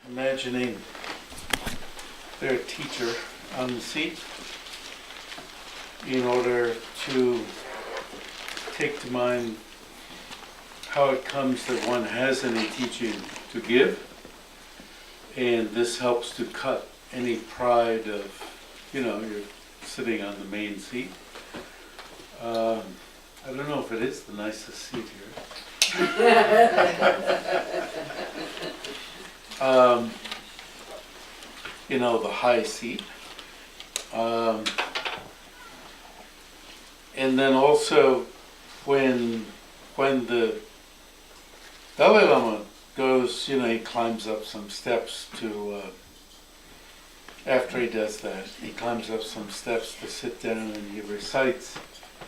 imagining their teacher on the seat in order to take to mind how it comes that one has any teaching to give, and this helps to cut any pride of, you're sitting on the main seat. I don't know if it is the nicest seat here. The high seat. And then also when the Dalai Lama goes, he climbs up some steps to, after he does that, he climbs up some steps to sit down and he recites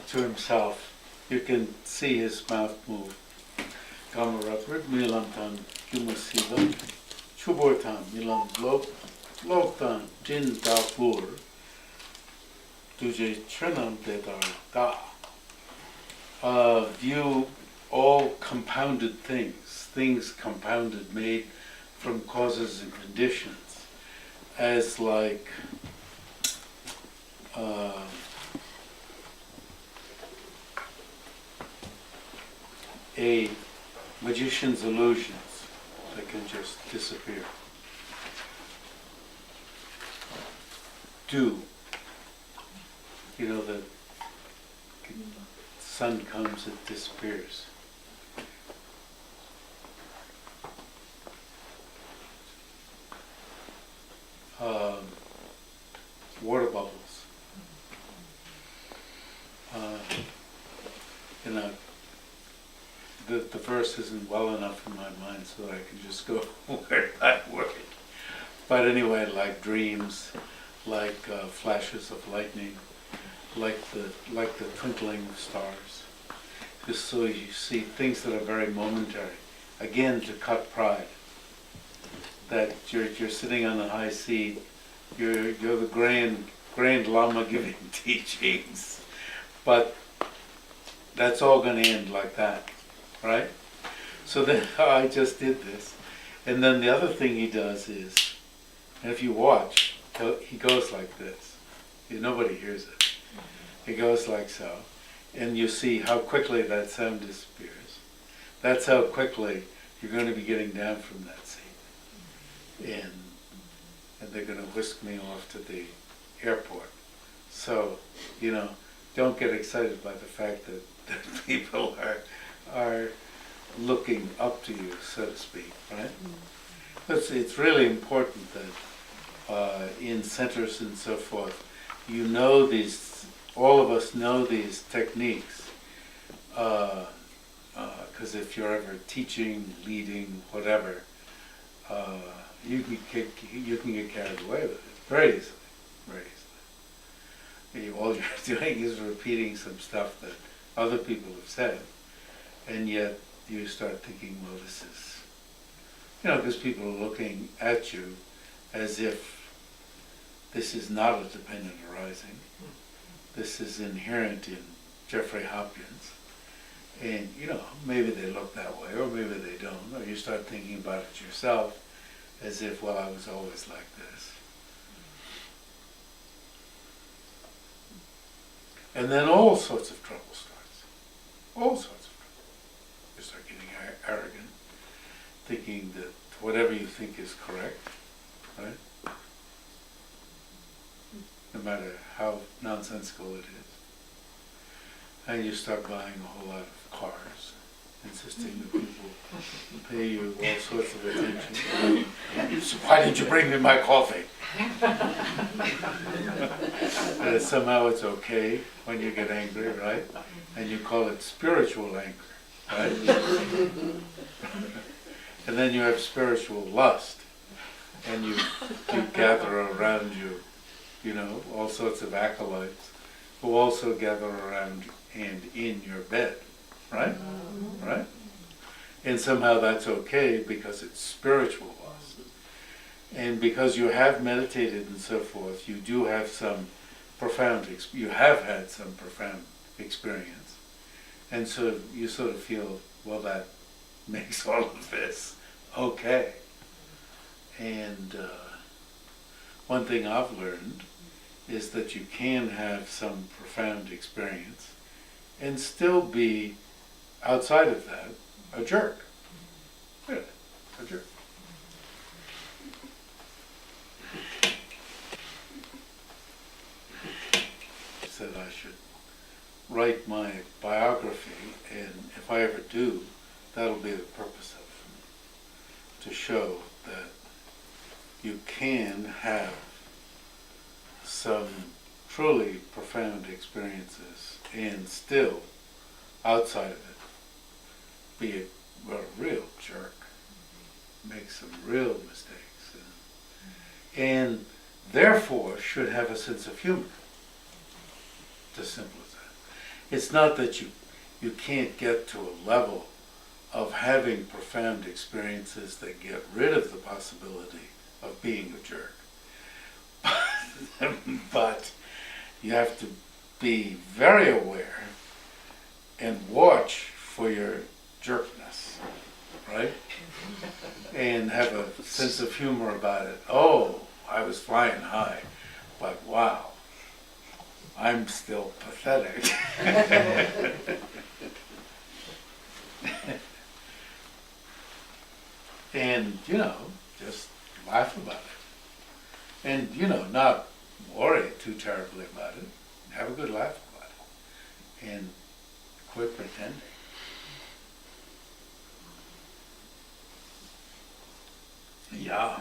to himself. You can see his mouth move. Kamaraprit milantan kumasivam chubortam milan loktan jin dapur tuje trinam dedar da. View all compounded things compounded, made from causes and conditions, as like a magician's illusions that can just disappear. The sun comes, it disappears. Water bubbles. The verse isn't well enough in my mind so that I can just go word by word. But anyway, like dreams, like flashes of lightning, like the twinkling of stars. Just so you see things that are very momentary. Again, to cut pride. That you're sitting on the high seat, you're the grand Lama giving teachings, but that's all going to end like that, right? So then I just did this, and then the other thing he does is, and if you watch, he goes like this. Nobody hears it. He goes like so, and you see how quickly that sound disappears. That's how quickly you're going to be getting down from that seat. And they're going to whisk me off to the airport. So, don't get excited by the fact that people are looking up to you, so to speak, right? It's really important that in centers and so forth, all of us know these techniques, because if you're ever teaching, leading, whatever, you can get carried away with it very easily, very easily. All you're doing is repeating some stuff that other people have said, and yet you start thinking, well, this is, because people are looking at you as if this is not a dependent arising. This is inherent in Jeffrey Hopkins. And, maybe they look that way, or maybe they don't, or you start thinking about it yourself as if, well, I was always like this. And then all sorts of trouble starts. All sorts of trouble. You start getting arrogant, thinking that whatever you think is correct, right? No matter how nonsensical it is. And you start buying a whole lot of cars, insisting that people pay you all sorts of attention. So why didn't you bring me my coffee? Somehow it's okay when you get angry, right? And you call it spiritual anger, right? And then you have spiritual lust, and you gather around you, all sorts of acolytes who also gather around and in your bed, right? Right? And somehow that's okay because it's spiritual lust. And because you have meditated and so forth, you do have some you have had some profound experience. And so you sort of feel, well, that makes all of this okay. And one thing I've learned is that you can have some profound experience and still be, outside of that, a jerk. Really, a jerk. Said I should write my biography, and if I ever do, that'll be the purpose of it, to show that you can have some truly profound experiences and still, outside of it, be a real jerk, make some real mistakes, and therefore should have a sense of humor. It's as simple as that. It's not that you can't get to a level of having profound experiences that get rid of the possibility of being a jerk. But you have to be very aware and watch for your jerkness, right? And have a sense of humor about it. Oh, I was flying high, but wow, I'm still pathetic. And, just laugh about it. And, not worry too terribly about it. Have a good laugh about it. And quit pretending. Yeah.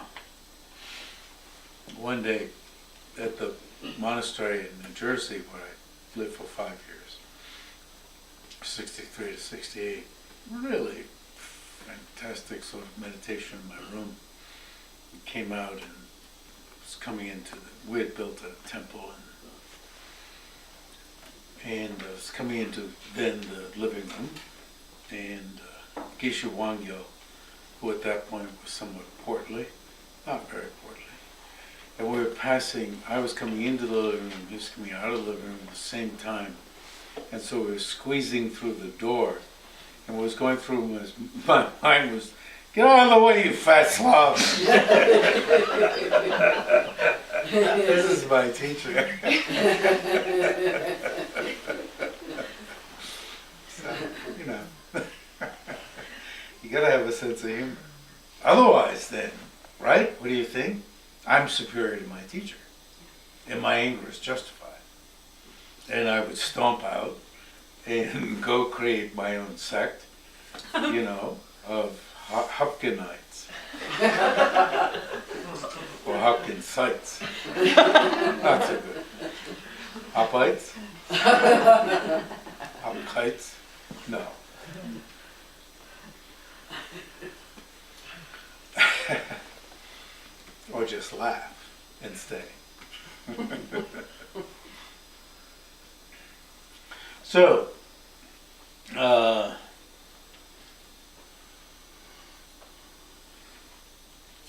One day at the monastery in New Jersey where I lived for 5 years, 63 to 68, really fantastic sort of meditation in my room. I came out and was coming into we had built a temple, and I was coming into then the living room, and Geshe Wangyo, who at that point was somewhat portly, not very portly, and we were passing, I was coming into the living room, he was coming out of the living room at the same time, and so we were squeezing through the door, and what was going through my mind was, get out of the way, you fat slob. This is my teacher. So, you gotta have a sense of humor. Otherwise then, right? What do you think? I'm superior to my teacher. And my anger is justified. And I would stomp out and go create my own sect, of Hopkinites. Or Hopkinsites. Not so good. Hopites? Hopkites? No. Or just laugh and stay. So,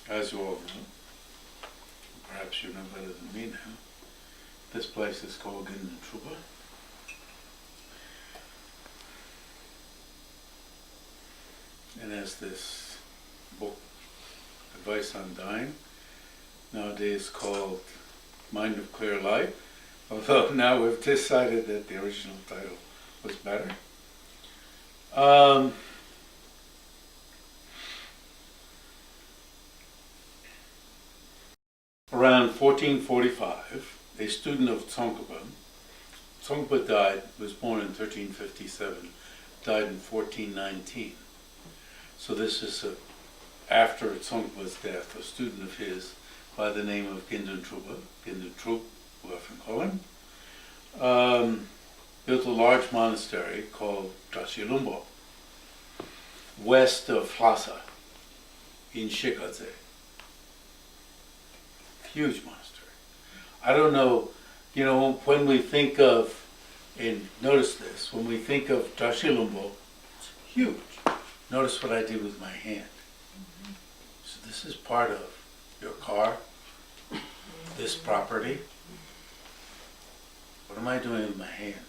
as you all know, perhaps you know better than me now, this place is called Gindan Truba. And as this book, Advice on Dying, nowadays called Mind of Clear Light, although now we've decided that the original title was better. Around 1445, a student of Tsongkhapa died, was born in 1357, died in 1419. So this is after Tsongkhapa's death, a student of his by the name of Gindan Trup, we often call him, built a large monastery called Drashilumbo, west of Lhasa, in Shikadze. Huge monastery. I don't know, when we think of, and notice this, when we think of Drashilumbo, it's huge. Notice what I did with my hand. So this is part of your car, this property. What am I doing with my hand?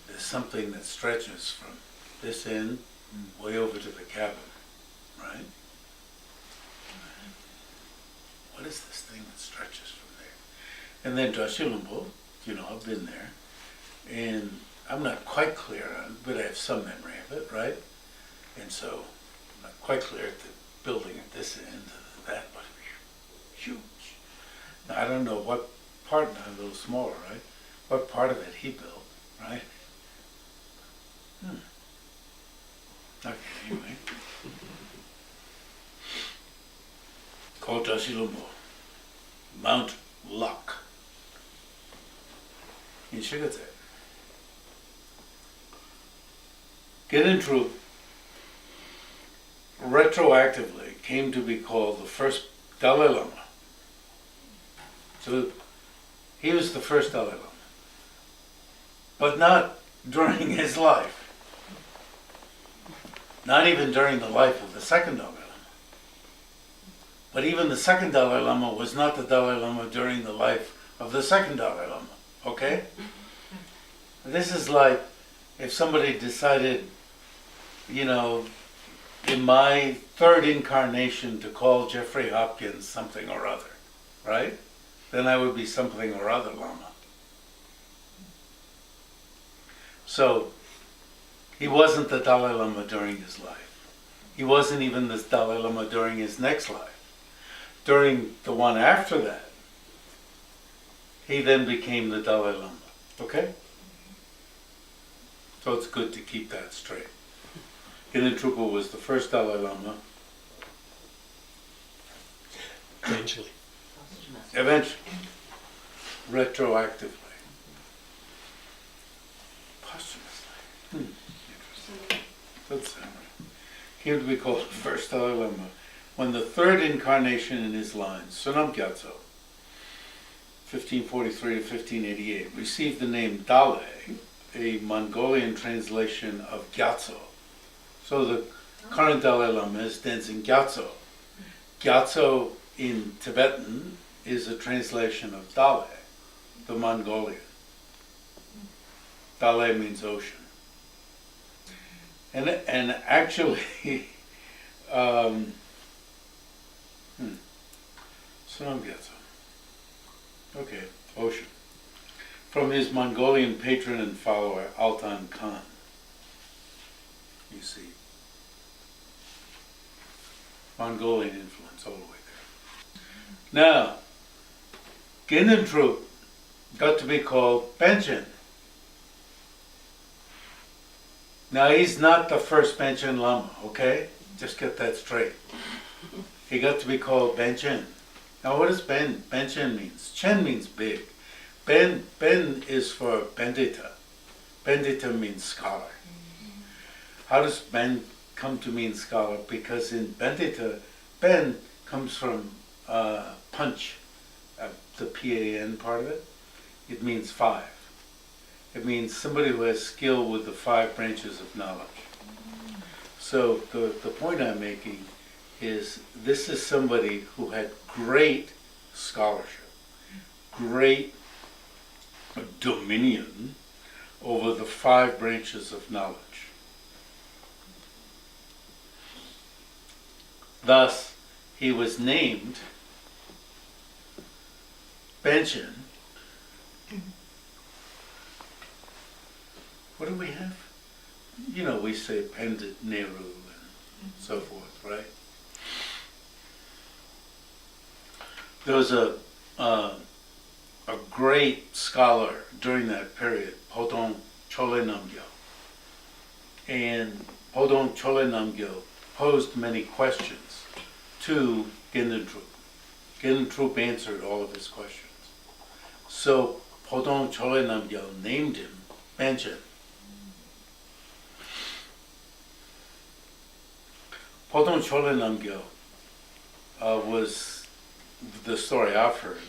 There's something that stretches from this end way over to the cabin, right? what is this thing that stretches from there? And then Drashilumbo, I've been there, and I'm not quite clear on it, but I have some memory of it, right? And so I'm not quite clear at the building at this end, that, but huge. Now, I don't know what part, a little smaller, right? What part of it he built, right? Okay, anyway. Called Drashilumbo, Mount Luck in Shigatse. Ginnin Troop retroactively came to be called the first Dalai Lama. So he was the first Dalai Lama, but not during his life. Not even during the life of the second Dalai Lama. But even the second Dalai Lama was not the Dalai Lama during the life of the second Dalai Lama, okay? This is like if somebody decided, in my third incarnation to call Jeffrey Hopkins something or other, right? Then I would be something or other Lama. So, he wasn't the Dalai Lama during his life. He wasn't even the Dalai Lama during his next life. During the one after that, he then became the Dalai Lama. Okay? So it's good to keep that straight. Ginnin Trungpa was the first Dalai Lama. Eventually. Retroactively. Posthumously. Interesting. That's came to be called the first Dalai Lama when the third incarnation in his line, Sonam Gyatso, 1543 to 1588, received the name Dalai, a Mongolian translation of Gyatso. So the current Dalai Lama is Tenzin Gyatso. Gyatso in Tibetan is a translation of Dalai, the Mongolian. Dalai means ocean. And actually, Sonam Gyatso. Okay, ocean. From his Mongolian patron and follower, Altan Khan. You see. Mongolian influence all the way there. Now, Ginnin Troop got to be called Panchen. Now, he's not the first Panchen Lama, okay? Just get that straight. He got to be called Panchen. Now, what does Panchen means? Chen means big. Ben is for Pandita. Pandita means scholar. How does Ben come to mean scholar? Because in Pandita, Ben comes from punch, the P-A-N part of it. It means 5. It means somebody who has skill with the 5 branches of knowledge. So the point I'm making is this is somebody who had great scholarship, great dominion over the 5 branches of knowledge. Thus, he was named Panchen. What do we have? We say Pandit Nehru and so forth, right? There was a great scholar during that period, Podong Chole Namgyal. And Podong Chole Namgyal posed many questions to Ginnin Troop. Ginnin Troop answered all of his questions. So Podong Chole Namgyal named him Panchen. Podong Chole Namgyal was, the story I've heard,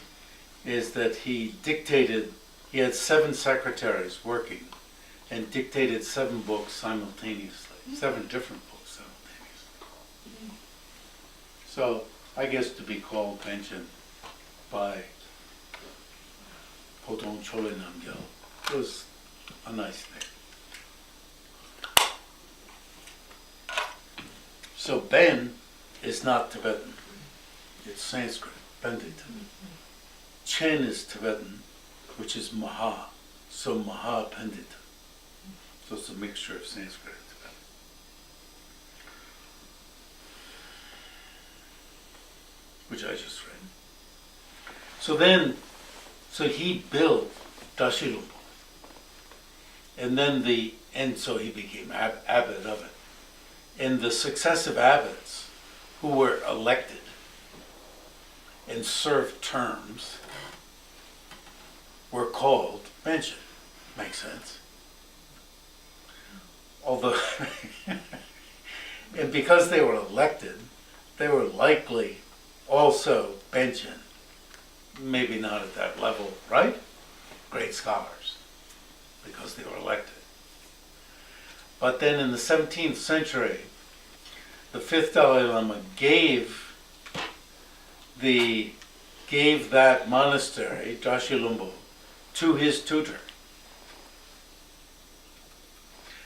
is that he had 7 secretaries working and dictated 7 books simultaneously, 7 different books simultaneously. So I guess to be called Panchen by Podong Chole Namgyal was a nice thing. So Ben is not Tibetan, it's Sanskrit. Pandita. Chen is Tibetan, which is Maha. So Maha Pandita. So it's a mixture of Sanskrit and Tibetan. Which I just read. So he built Dashilumbo. And so he became abbot of it. And the successive abbots who were elected and served terms were called Benchen. Makes sense. Although, and because they were elected, they were likely also Benchen. Maybe not at that level, right? Great scholars, because they were elected. But then in the 17th century, the fifth Dalai Lama gave that monastery, Dashilumbo, to his tutor.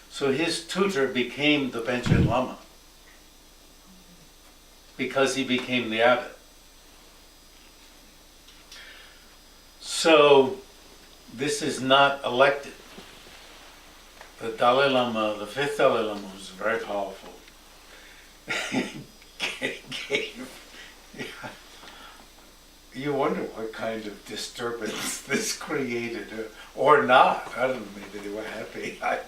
So his tutor became the Benchen Lama because he became the abbot. So this is not elected. The Dalai Lama, the fifth Dalai Lama, was very powerful. You wonder what kind of disturbance this created, or not. I don't know, maybe they were happy. I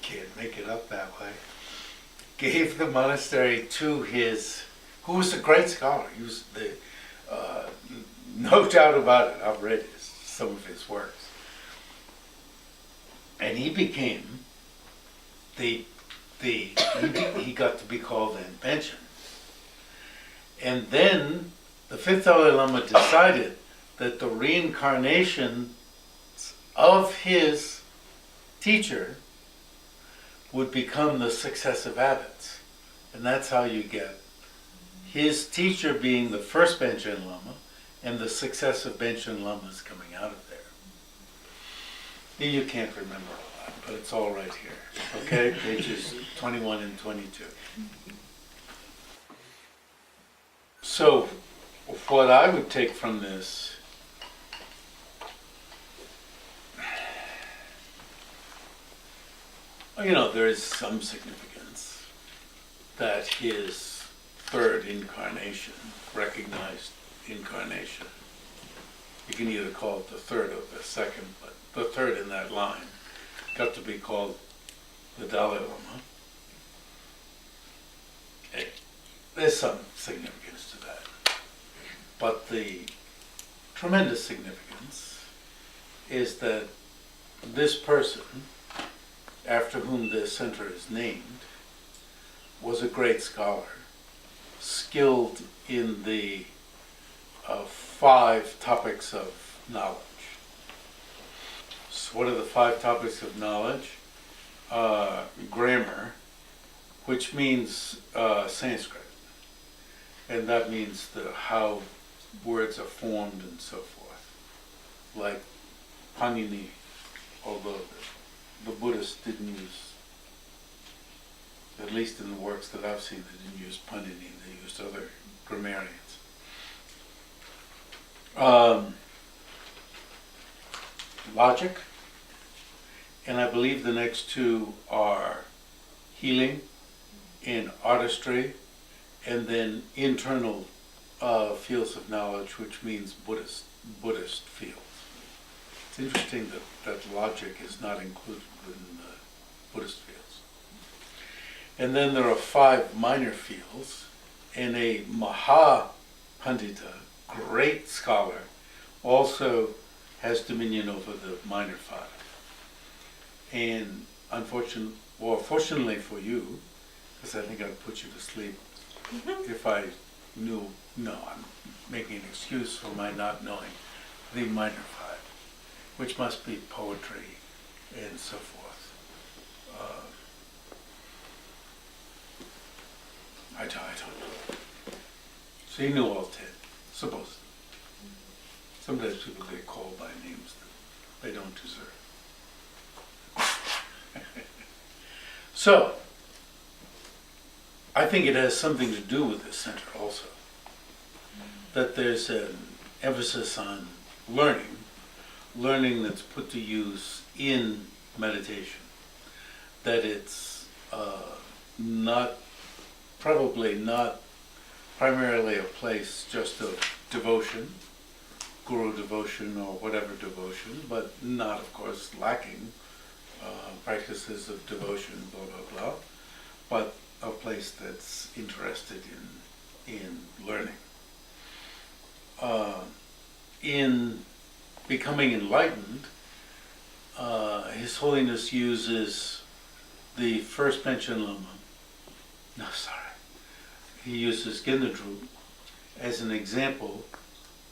can't make it up that way. Gave the monastery to who was a great scholar. He was no doubt about it. I've read some of his works. And he became he got to be called then Benchen. And then the fifth Dalai Lama decided that the reincarnation of his teacher would become the successive abbots. And that's how you get his teacher being the first Benchen Lama and the successive Benchen Lamas coming out of there. You can't remember a lot, but it's all right here. Okay, pages 21 and 22. So, what I would take from this there is some significance that his third incarnation, recognized incarnation, you can either call it the third or the second, but the third in that line, got to be called the Dalai Lama. There's some significance to that. But the tremendous significance is that this person, after whom the center is named, was a great scholar, skilled in the 5 topics of knowledge. So what are the 5 topics of knowledge? Grammar, which means Sanskrit, and that means how words are formed and so forth, like Panini, although the Buddhists didn't use, at least in the works that I've seen, they didn't use Panini, they used other grammarians. Logic, and I believe the next 2 are healing and artistry, and then internal fields of knowledge, which means Buddhist fields. It's interesting that logic is not included in the Buddhist fields. And then there are 5 minor fields, and a Maha Pandita, great scholar, also has dominion over the minor 5. And fortunately for you, because I think I'd put you to sleep if I knew, I'm making an excuse for my not knowing the minor 5, which must be poetry and so forth. I don't know. So you knew all 10, supposedly. Sometimes people get called by names that they don't deserve. So, I think it has something to do with this center also. that there's an emphasis on learning that's put to use in meditation. That it's not, probably not primarily a place just of devotion, guru devotion or whatever devotion, but not, of course, lacking practices of devotion, blah, blah, blah, but a place that's interested in learning. In becoming enlightened, His Holiness uses the first mentioned Lama, he uses Gendadru as an example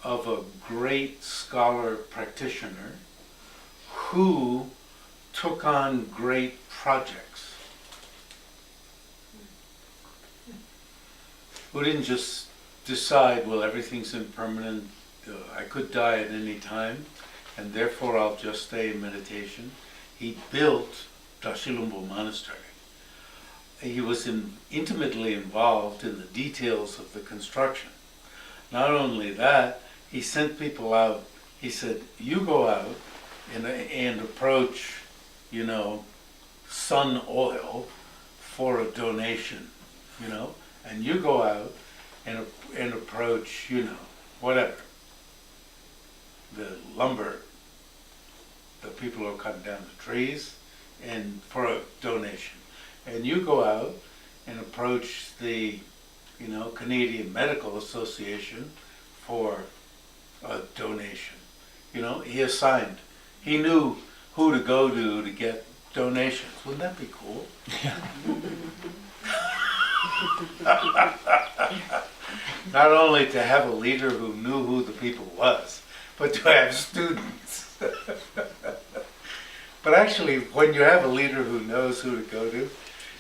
of a great scholar practitioner who took on great projects. Who didn't just decide, well, everything's impermanent, I could die at any time, and therefore I'll just stay in meditation. He built Dashilumbo Monastery. He was intimately involved in the details of the construction. Not only that, he sent people out. He said, you go out and approach, sun oil for a donation, and you go out and approach, whatever, the lumber, the people who are cutting down the trees, and for a donation. And you go out and approach the, Canadian Medical Association for a donation. He assigned, he knew who to go to get donations. Wouldn't that be cool? Yeah. Not only to have a leader who knew who the people was, but to have students. But actually, when you have a leader who knows who to go to,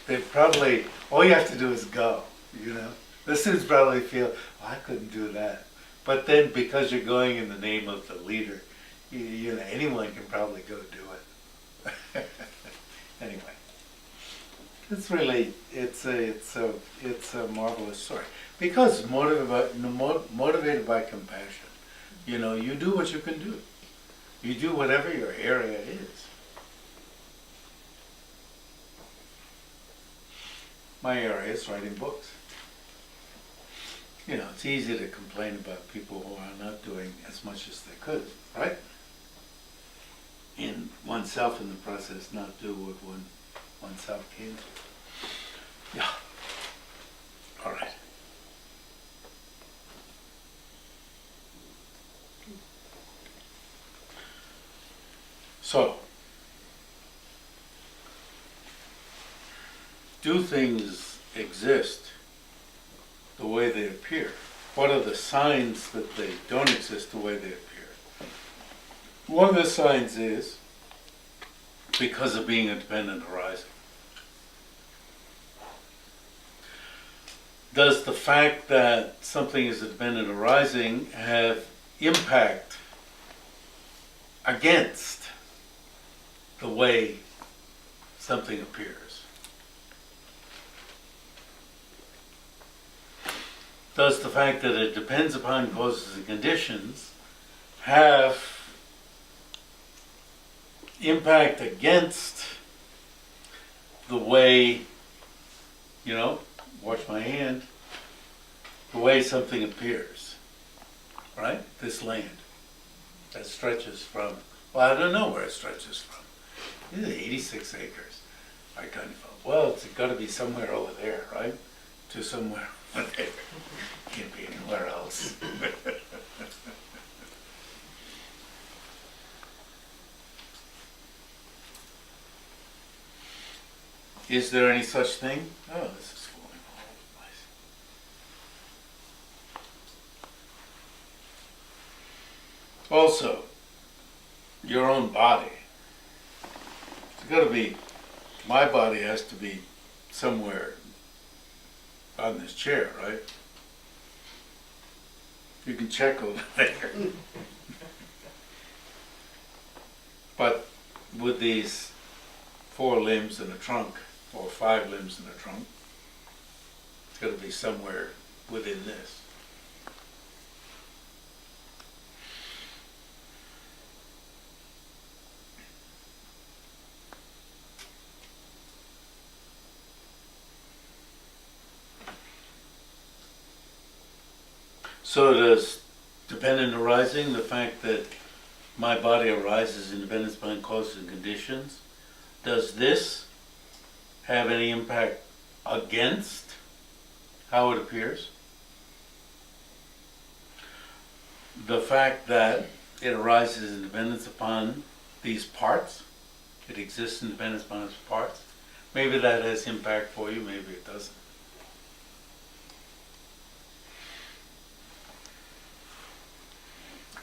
they probably, all you have to do is go, The students probably feel, I couldn't do that. But then because you're going in the name of the leader, anyone can probably go do it. Anyway, it's really, it's a marvelous story. Because motivated by compassion, you do what you can do. You do whatever your area is. My area is writing books. It's easy to complain about people who are not doing as much as they could, right? And oneself in the process not do what oneself can do. Yeah. All right. So, do things exist the way they appear? What are the signs that they don't exist the way they appear? One of the signs is because of being a dependent arising. Does the fact that something is a dependent arising have impact against the way something appears? Does the fact that it depends upon causes and conditions have impact against the way, watch my hand, the way something appears, right? This land that stretches from, well, I don't know where it stretches from. It's 86 acres. I kind of thought, well, it's got to be somewhere over there, right? To somewhere over there. Can't be anywhere else. Is there any such thing? Oh, this is falling all over the place. Also, your own body. It's got to be, my body has to be somewhere on this chair, right? You can check over there. But with these 4 limbs and a trunk, or 5 limbs and a trunk, it's got to be somewhere within this. So does dependent arising, the fact that my body arises independent upon causes and conditions, does this have any impact against how it appears? The fact that it arises in dependence upon these parts, it exists in dependence upon its parts, maybe that has impact for you, maybe it doesn't.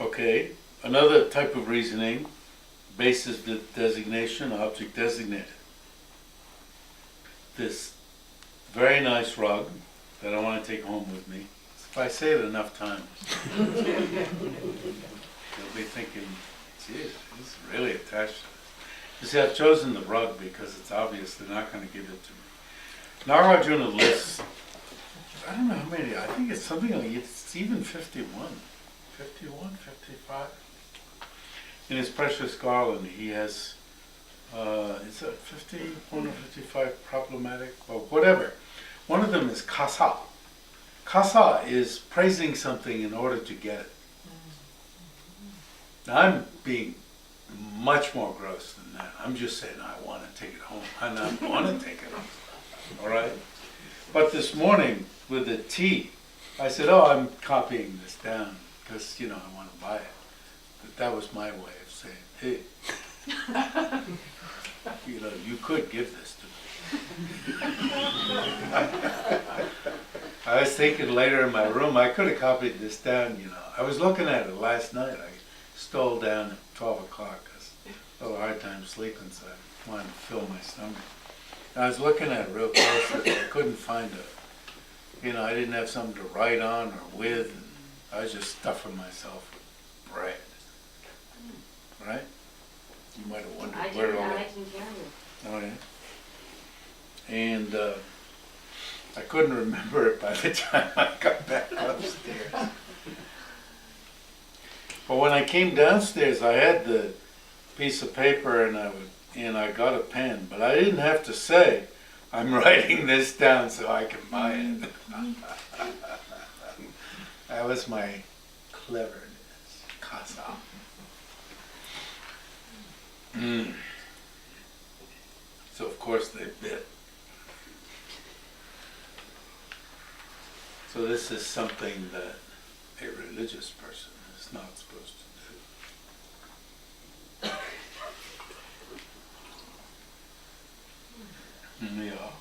Okay, another type of reasoning, basis designation, object designated. This very nice rug that I want to take home with me, if I say it enough times, you'll be thinking, geez, he's really attached to this. You see, I've chosen the rug because it's obvious they're not going to give it to me. Nagarjuna lists, I don't know how many, I think it's something like, it's even 51, 55. In his Precious Garland, he has, it's a 51 or 55 problematic, well, whatever. One of them is kasa. Kasa is praising something in order to get it. Now, I'm being much more gross than that. I'm just saying I want to take it home. I not want to take it home. All right? But this morning with the tea, I said, oh, I'm copying this down because, I want to buy it. But that was my way of saying, hey, you could give this to me. I was thinking later in my room, I could have copied this down, I was looking at it last night. I stole down at 12 o'clock because I had a hard time sleeping, so I wanted to fill my stomach. And I was looking at it real closely. I couldn't find I didn't have something to write on or with. And I was just stuffing myself with bread. Right? You might have wondered where all that. I didn't hear you. Oh, yeah. And I couldn't remember it by the time I got back upstairs. But when I came downstairs, I had the piece of paper and I got a pen, but I didn't have to say, I'm writing this down so I can buy it. That was my cleverness. Kasa. So of course they bit. So this is something that a religious person is not supposed to do. Yeah.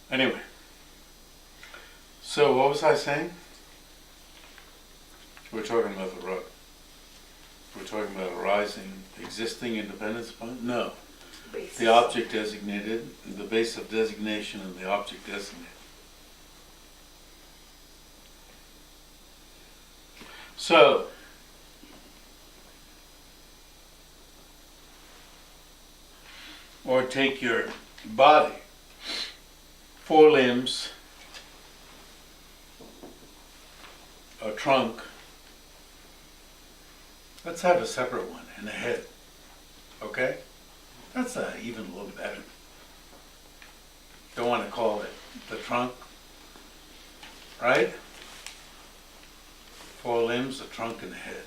Anyway, so what was I saying? We're talking about the rug. We're talking about arising, existing independence upon? No. The object designated, the base of designation and the object designated. So, or take your body, 4 limbs, a trunk. Let's have a separate one and a head, okay? That's even a little better. Don't want to call it the trunk, right? 4 limbs, a trunk, and a head.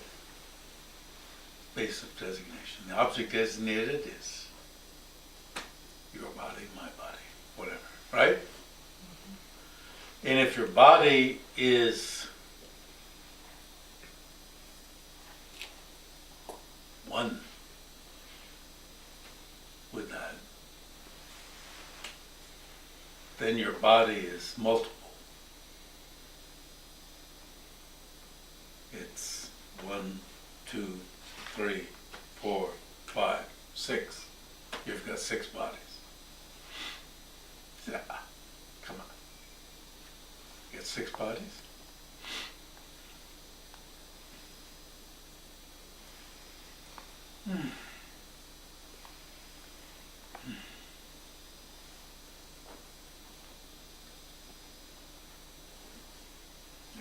Base of designation. The object designated is your body, my body, whatever, right? And if your body is one with that, then your body is multiple. It's 1, 2, 3, 4, 5, 6. You've got 6 bodies. Yeah, come on. You got 6 bodies?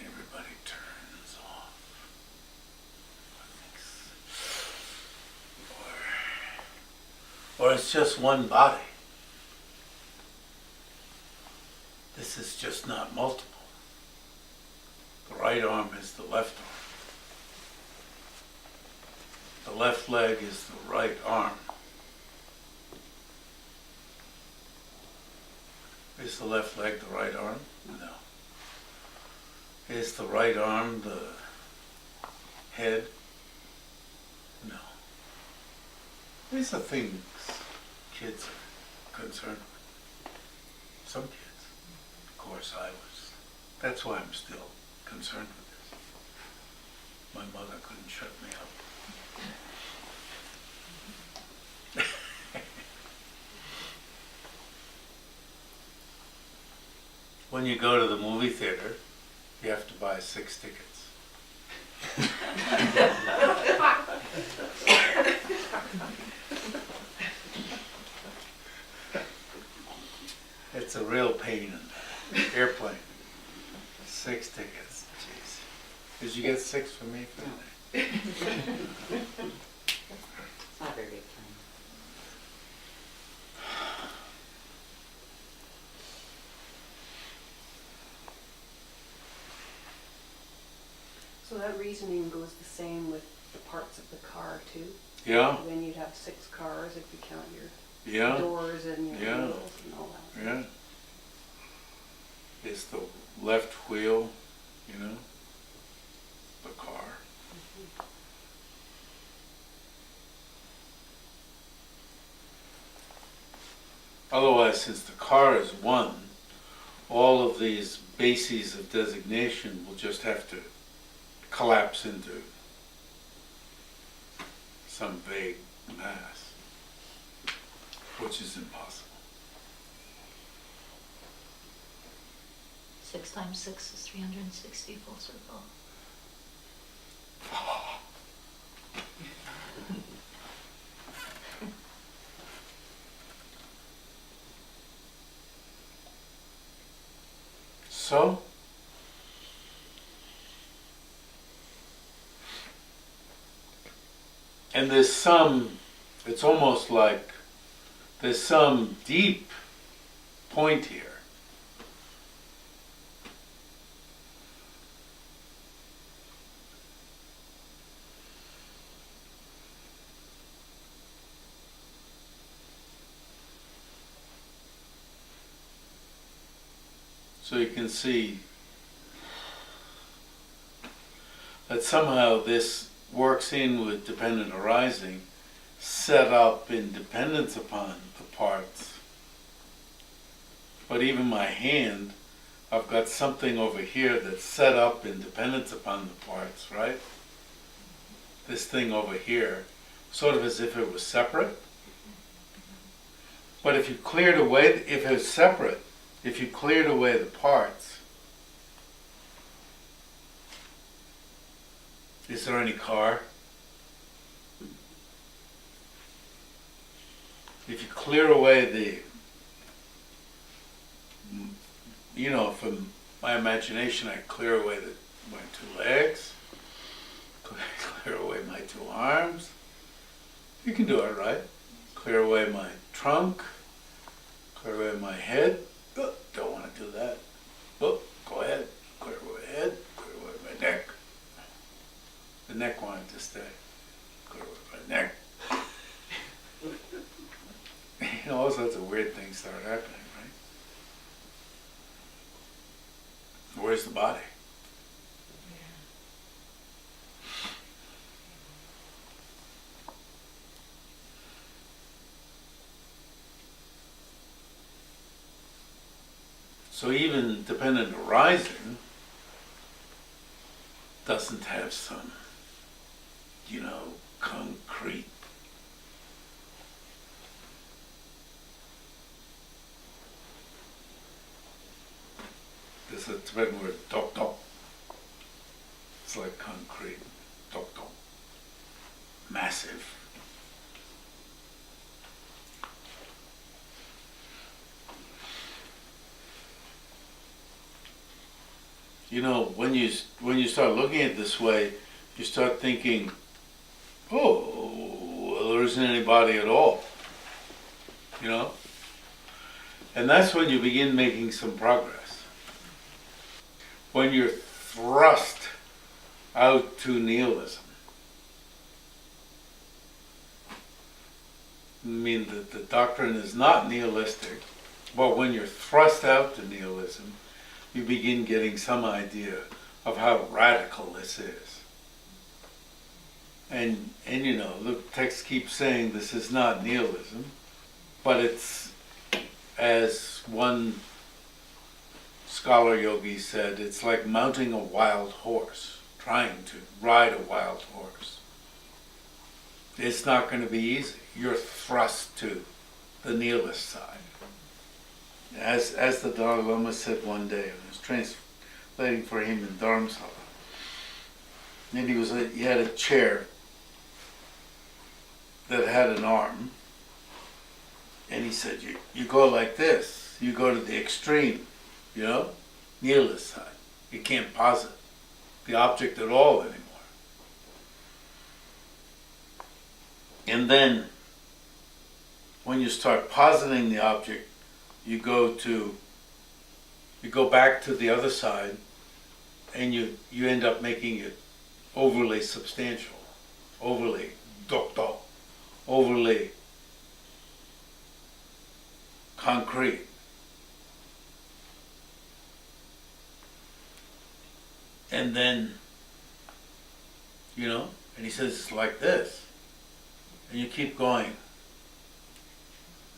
Everybody turns off. Or it's just one body. It's just not multiple. The right arm is the left arm. The left leg is the right arm. Is the left leg the right arm? No. Is the right arm the head? No. These are things kids are concerned with. Some kids. Of course I was. That's why I'm still concerned with this. My mother couldn't shut me up. When you go to the movie theater, you have to buy 6 tickets. It's a real pain in the airplane. 6 tickets, jeez. Did you get 6 for me for today? It's not a very big plane. So that reasoning goes the same with the parts of the car too? Yeah, Then you'd have 6 cars if you count your yeah, doors and your Yeah. wheels and all that. yeah. It's the left wheel, you know, the car. Otherwise, since the car is one, all of these bases of designation will just have to collapse into some vague mass, which is impossible. 6 times 6 is 360 full circle. So, and there's some, it's almost like there's some deep point here. So you can see that somehow this works in with dependent arising, set up in dependence upon the parts. But even my hand, I've got something over here that's set up in dependence upon the parts, right? This thing over here, sort of as if it was separate. But if you cleared away, if it was separate, if you cleared away the parts, is there any car? If you clear away the, you know, from my imagination, I clear away my 2 legs, clear away my 2 arms. You can do it, right? Clear away my trunk, clear away my head. Oh, don't want to do that. Oh, go ahead. Clear away my head, clear away my neck. The neck wanted to stay. Clear away my neck. You know, all sorts of weird things start happening, right? Where's the body? So even dependent arising doesn't have some, you know, concrete. There's a Tibetan word, tok tok. It's like concrete, tok tok. Massive. You know, when you start looking at it this way, you start thinking, oh, well, there isn't any body at all. You know? And that's when you begin making some progress. when you're thrust out to nihilism, I mean that the doctrine is not nihilistic, but when you're thrust out to nihilism, you begin getting some idea of how radical this is. And you know, the text keeps saying this is not nihilism, but it's, as one scholar yogi said, it's like mounting a wild horse, trying to ride a wild horse. It's not going to be easy. You're thrust to the nihilist side. As the Dalai Lama said one day, I was translating for him in Dharamsala, and he had a chair that had an arm, and he said, you go like this, you go to the extreme, you know, nihilist side. You can't posit the object at all anymore. And then, when you start positing the object, you go back to the other side, and you end up making it overly substantial, overly dokdo, overly concrete. And then, you know, and he says it's like this, and you keep going.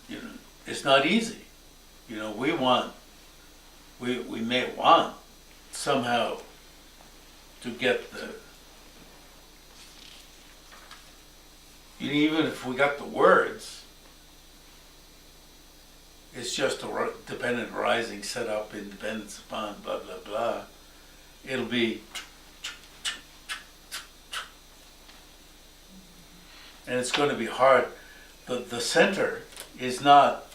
You know, it's not easy. You know, we may want somehow to get the, even if we got the words, it's just a dependent arising set up, independence upon, blah, blah, blah. It'll be, and it's going to be hard. The center is not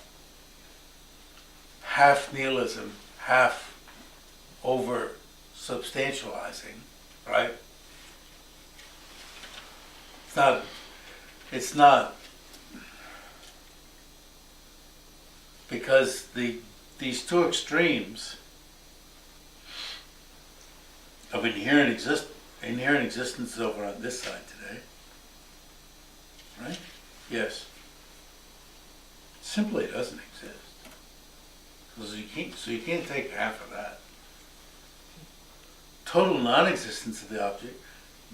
half nihilism, half over substantializing, right? It's not, because these two extremes of inherent existence is over on this side today, right? Yes. Simply doesn't exist. So you can't take half of that. Total non-existence of the object,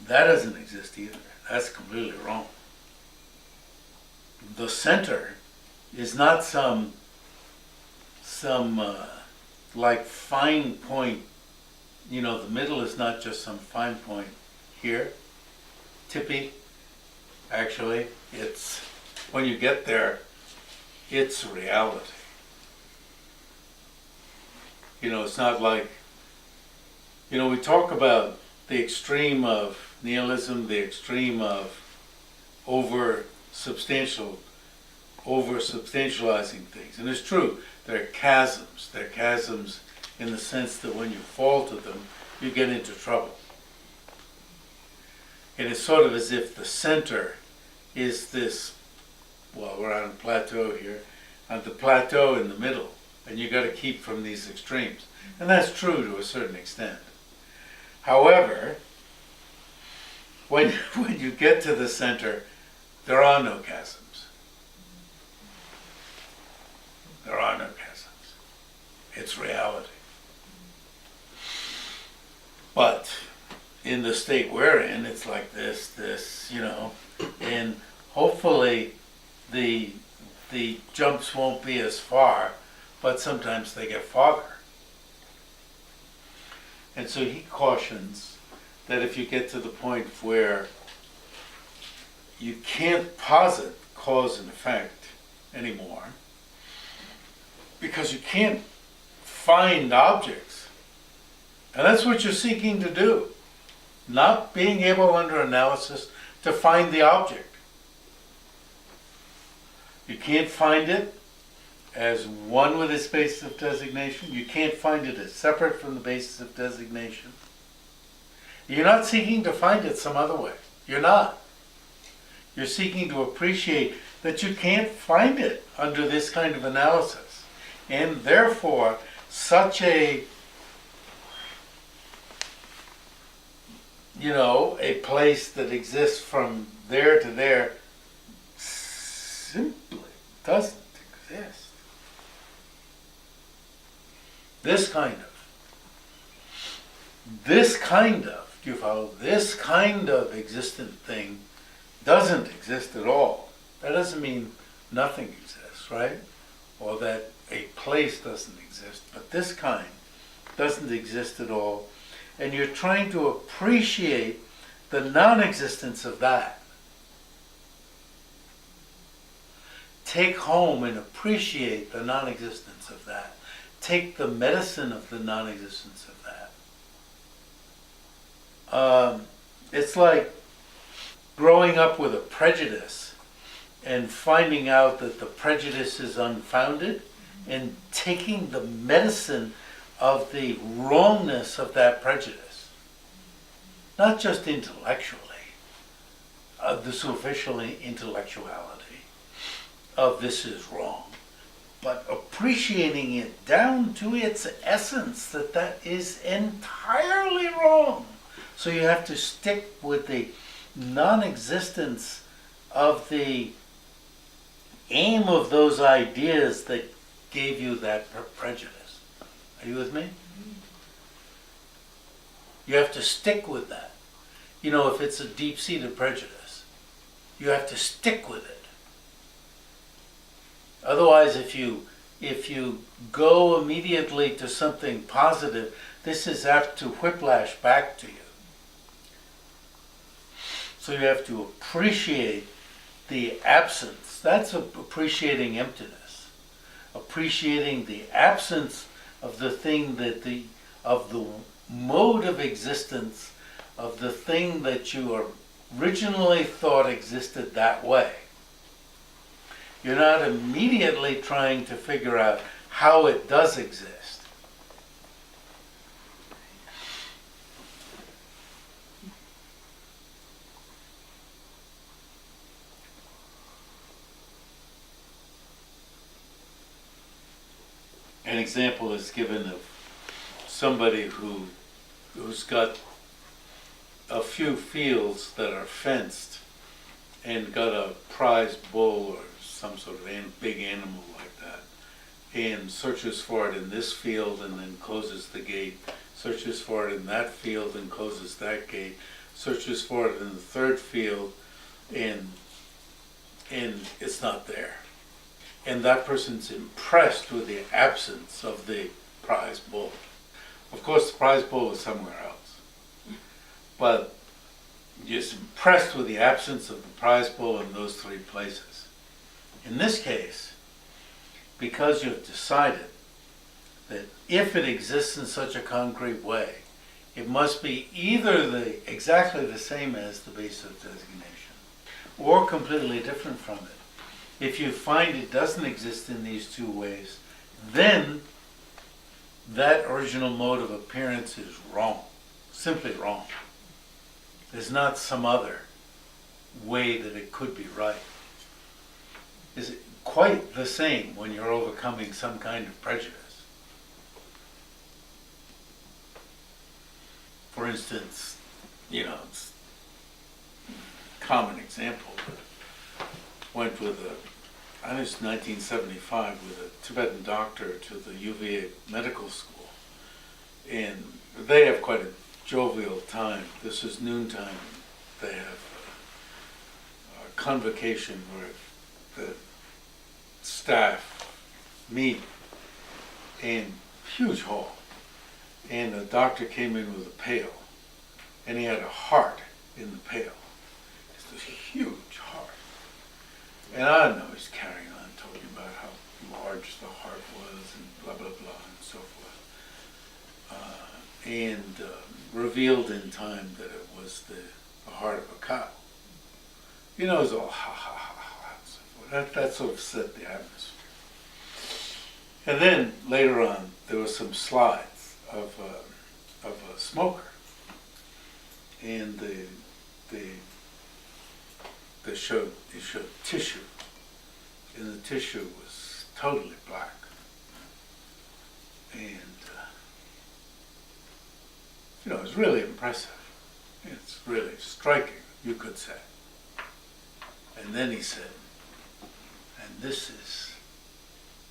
that doesn't exist either. That's completely wrong. The center is not some like fine point. You know, the middle is not just some fine point here, tippy. Actually, it's, when you get there, it's reality. You know, it's not like, you know, we talk about the extreme of nihilism, the extreme of over substantializing things. And it's true, there are chasms. There are chasms in the sense that when you fall to them, you get into trouble. And it's sort of as if the center is this, well, we're on a plateau here, on the plateau in the middle, and you got to keep from these extremes. And that's true to a certain extent. However, when you get to the center, there are no chasms. There are no chasms. It's reality. But in the state we're in, it's like this, you know, and hopefully the jumps won't be as far, but sometimes they get farther. And so he cautions that if you get to the point where you can't posit cause and effect anymore, because you can't find objects, and that's what you're seeking to do, not being able under analysis to find the object. You can't find it as one with its basis of designation. You can't find it as separate from the basis of designation. You're not seeking to find it some other way. You're not. You're seeking to appreciate that you can't find it under this kind of analysis. And therefore, such a a place that exists from there to there simply doesn't exist. This kind of, do you follow? This kind of existent thing doesn't exist at all. That doesn't mean nothing exists, right? Or that a place doesn't exist, but this kind doesn't exist at all. And you're trying to appreciate the non-existence of that. Take home and appreciate the non-existence of that. Take the medicine of the non-existence of that. It's like growing up with a prejudice and finding out that the prejudice is unfounded and taking the medicine of the wrongness of that prejudice. Not just intellectually, of the superficial intellectuality of this is wrong, but appreciating it down to its essence, that is entirely wrong. So you have to stick with the non-existence of the aim of those ideas that gave you that prejudice. Are you with me? You have to stick with that. If it's a deep-seated prejudice, you have to stick with it. Otherwise, if you go immediately to something positive, this is apt to whiplash back to you. So you have to appreciate the absence. That's appreciating emptiness. Appreciating the absence of the thing of the mode of existence of the thing that you originally thought existed that way. You're not immediately trying to figure out how it does exist. An example is given of somebody who's got a few fields that are fenced and got a prize bull or some sort of big animal like that, and searches for it in this field and then closes the gate, searches for it in that field and closes that gate, searches for it in the third field, and it's not there. And that person's impressed with the absence of the prize bull. Of course, the prize bull is somewhere else. But you're just impressed with the absence of the prize bull in those three places. In this case, because you've decided that if it exists in such a concrete way, it must be either exactly the same as the base of designation, or completely different from it. If you find it doesn't exist in these two ways, then that original mode of appearance is wrong, simply wrong. There's not some other way that it could be right. Is quite the same when you're overcoming some kind of prejudice. For instance, it's a common example, but went with I think it's 1975 with a Tibetan doctor to the UVA medical school, and they have quite a jovial time. This is noontime. They have a convocation where the staff meet in huge hall, and the doctor came in with a pail, and he had a heart in the pail. It's this huge heart. And I don't know, he's carrying on, talking about how large the heart was and blah, blah, blah, and so forth. And revealed in time that it was the heart of a cow. It was all ha, ha, ha, ha, and so forth. That sort of set the atmosphere. And then later on, there were some slides of a smoker. And it showed tissue, and the tissue was totally black. And it was really impressive. It's really striking, you could say. And then he said, and this is,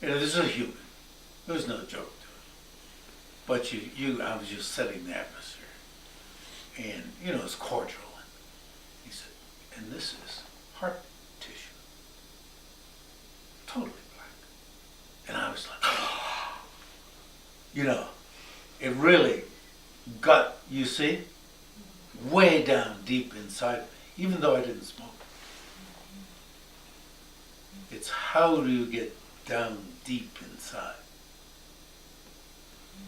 this is a human. There's no joke to it. But I was just setting the atmosphere. And, it's cordial. He said, and this is heart tissue. Totally black. And I was like, it really got, you see, way down deep inside, even though I didn't smoke. It's how do you get down deep inside?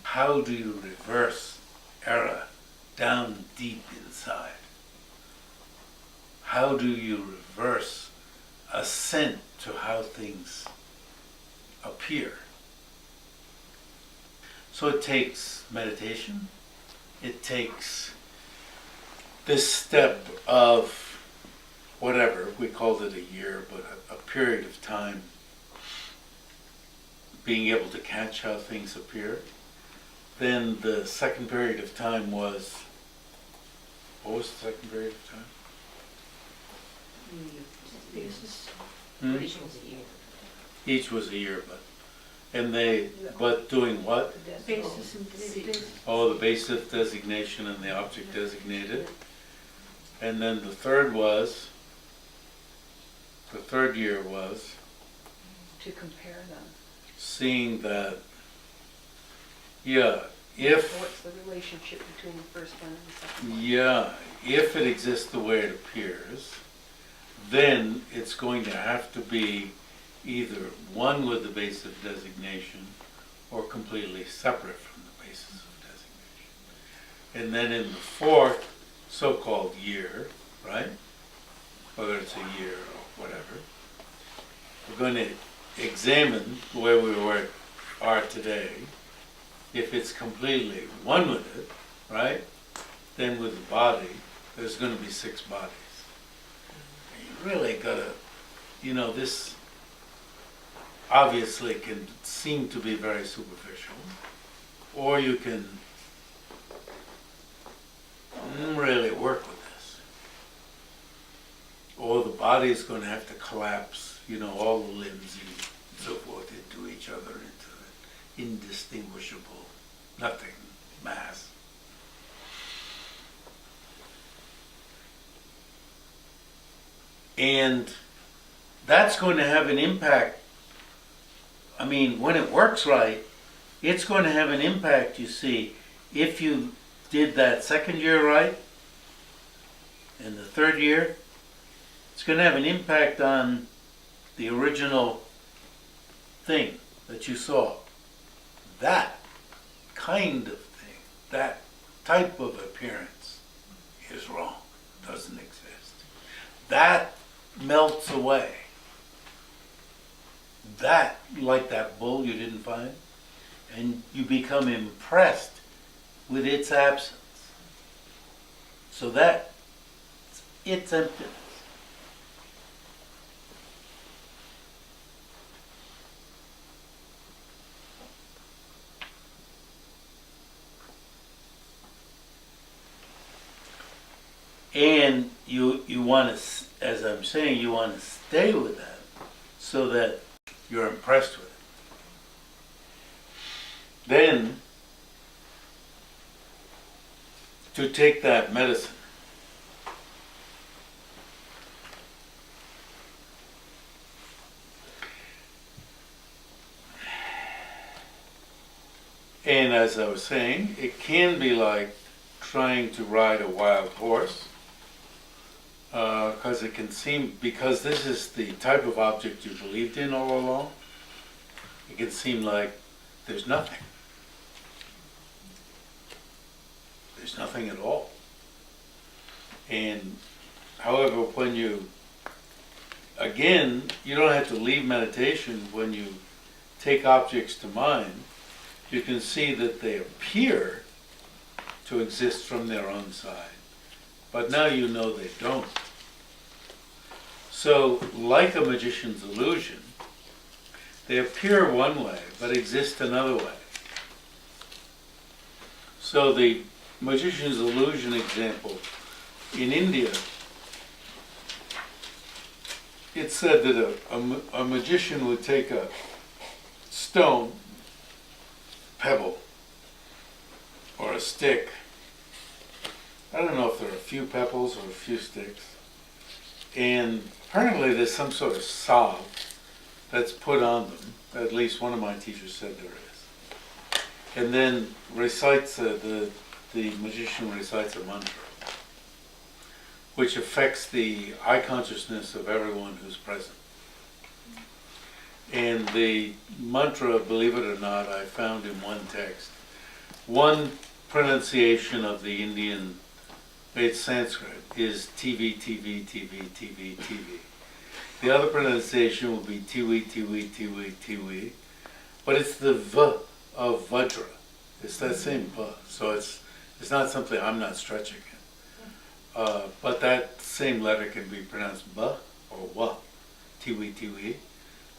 How do you reverse error down deep inside? How do you reverse ascent to how things appear? So it takes meditation. It takes this step of whatever, we called it a year, but a period of time being able to catch how things appear. Then the second period of time was, what was the second period of time? Each was a year, but doing what? Basis and basis. Oh, the basis designation and the object designated. And then the third year was To compare them. seeing that, if What's the relationship between the first one and the second one? if it exists the way it appears, then it's going to have to be either one with the basis of designation or completely separate from the basis of designation. And then in the fourth so-called year, right? Whether it's a year or whatever, we're going to examine where we are today. If it's completely one with it, right? Then with the body, there's going to be 6 bodies. You really gotta, this obviously can seem to be very superficial, or you can really work with this. Or the body is going to have to collapse, all the limbs and so forth into each other, into an indistinguishable nothing mass. And that's going to have an impact. I mean, when it works right, it's going to have an impact, you see, if you did that second year right, and the third year, it's going to have an impact on the original thing that you saw. That kind of thing, that type of appearance is wrong, doesn't exist. That melts away. That, like that bull you didn't find, and you become impressed with its absence. So that, it's emptiness. And you want to, as I'm saying, you want to stay with that so that you're impressed with it. Then, to take that medicine, and as I was saying, it can be like trying to ride a wild horse. Because it can seem, because this is the type of object you believed in all along, it can seem like there's nothing. There's nothing at all. And however, when you, again, you don't have to leave meditation. When you take objects to mind, you can see that they appear to exist from their own side. But now you know they don't. So, like a magician's illusion, they appear one way, but exist another way. So the magician's illusion example in India, it's said that a magician would take a stone, pebble, or a stick. I don't know if there are a few pebbles or a few sticks. And apparently there's some sort of salve that's put on them. At least one of my teachers said there is. And then recites, the magician recites a mantra, which affects the eye consciousness of everyone who's present. And the mantra, believe it or not, I found in one text. One pronunciation of the Indian, it's Sanskrit, is TV, TV, TV, TV, TV. The other pronunciation will be tiwi, tiwi, tiwi, tiwi. But it's the V of Vajra. It's that same V. So it's not something I'm not stretching it. But that same letter can be pronounced B or W. Tiwi, tiwi,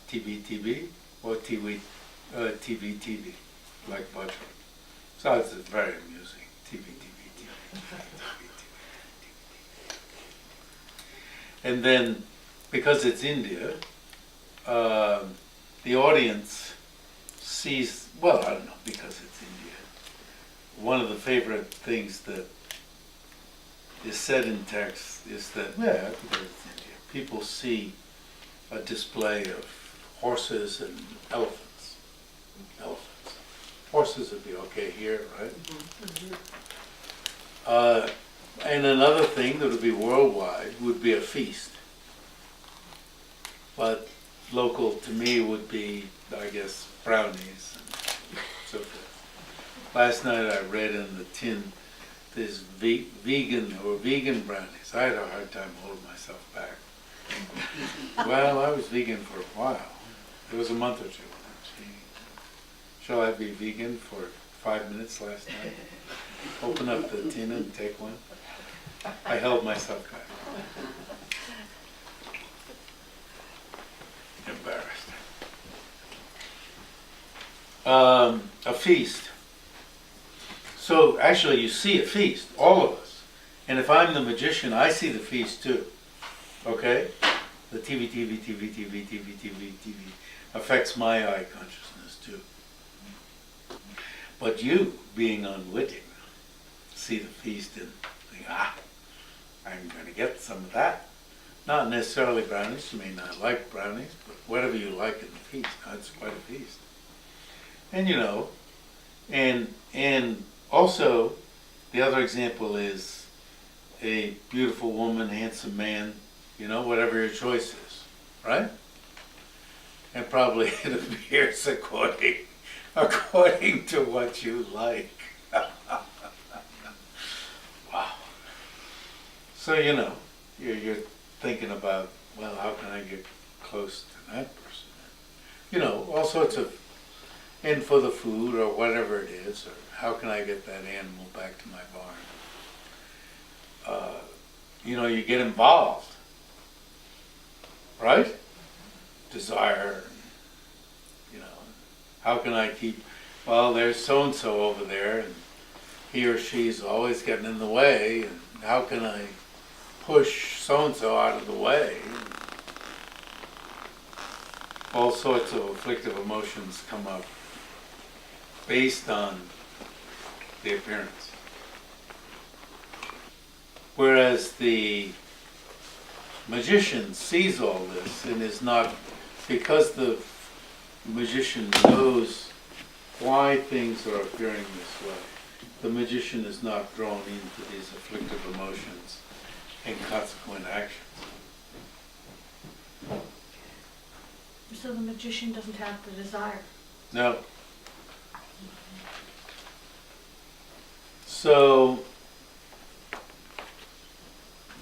TB, TB, or tiwi, TV, TV, like Vajra. So it's very amusing. TV, TV, TV, TV, TV. And then, because it's India, the audience sees, well, I don't know, because it's India. One of the favorite things that is said in text is that, yeah, because it's India, people see a display of horses and elephants. Elephants. Horses would be okay here, right? And another thing that would be worldwide would be a feast. But local to me would be, I guess, brownies and so forth. Last night I read in the tin this vegan brownies. I had a hard time holding myself back. Well, I was vegan for a while. It was a month or two. Shall I be vegan for 5 minutes last night? Open up the tin and take one. I held myself back. Embarrassed. A feast. So actually you see a feast, all of us. And if I'm the magician, I see the feast too. Okay? The TV affects my eye consciousness too. But you, being unwitting, see the feast and think, I'm going to get some of that. Not necessarily brownies, you may not like brownies, but whatever you like in the feast, it's quite a feast. And you know, and also, the other example is a beautiful woman, handsome man, you know, whatever your choice is, right? And probably it appears according to what you like. Wow. So, you know, you're thinking about, well, how can I get close to that person? You know, all sorts of, and for the food or whatever it is, or how can I get that animal back to my barn? You know, you get involved, right? Desire, you know, how can I keep, well, there's so-and-so over there, and he or she's always getting in the way, and how can I push so-and-so out of the way? All sorts of afflictive emotions come up based on the appearance. Whereas the magician sees all this and is not, because the magician knows why things are appearing this way, the magician is not drawn into these afflictive emotions and consequent actions. So the magician doesn't have the desire. No. So